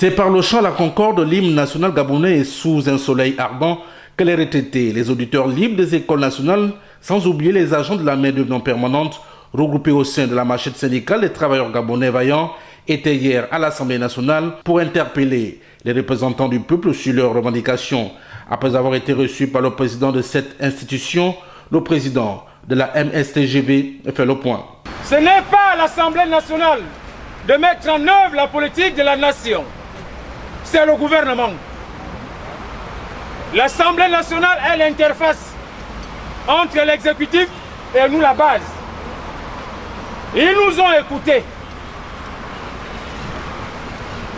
C'est par le chant La Concorde, l'hymne national gabonais et sous un soleil ardent que les retraités, les auditeurs libres des écoles nationales, sans oublier les agents de la main-d'œuvre non permanente, regroupés au sein de la machette syndicale des travailleurs gabonais vaillants, étaient hier à l'Assemblée nationale pour interpeller les représentants du peuple sur leurs revendications. Après avoir été reçus par le président de cette institution, le président de la MSTGV fait le point. Ce n'est pas à l'Assemblée nationale de mettre en œuvre la politique de la nation. C'est le gouvernement. L'Assemblée nationale est l'interface entre l'exécutif et nous, la base. Ils nous ont écoutés.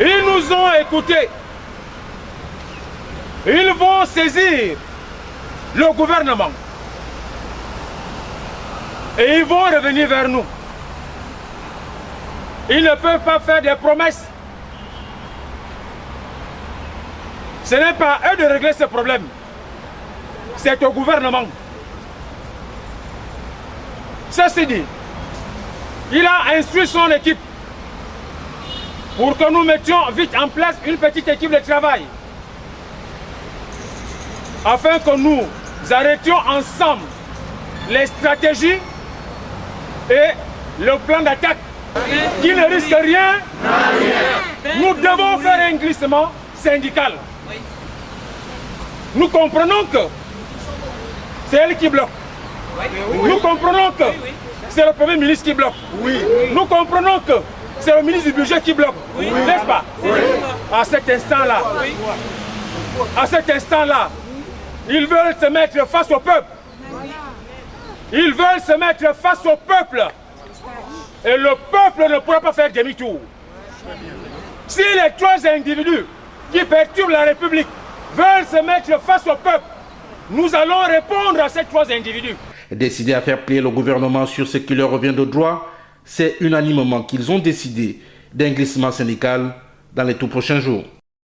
Ils nous ont écoutés. Ils vont saisir le gouvernement. Et ils vont revenir vers nous. Ils ne peuvent pas faire des promesses. Ce n'est pas à eux de régler ce problème. C'est au gouvernement. Ceci dit, il a instruit son équipe pour que nous mettions vite en place une petite équipe de travail afin que nous arrêtions ensemble les stratégies et le plan d'attaque qui ne risque rien. Nous devons faire un glissement syndical. Nous comprenons que c'est elle qui bloque. Nous comprenons que c'est le Premier ministre qui bloque. Nous comprenons que c'est le ministre du Budget qui bloque. N'est-ce pas? À cet instant-là, ils veulent se mettre face au peuple. Ils veulent se mettre face au peuple. Et le peuple ne pourra pas faire demi-tour. Si les trois individus qui perturbent la République veulent se mettre face au peuple, nous allons répondre à ces trois individus. Décidé à faire plier le gouvernement sur ce qui leur revient de droit, c'est unanimement qu'ils ont décidé d'un glissement syndical dans les tout prochains jours.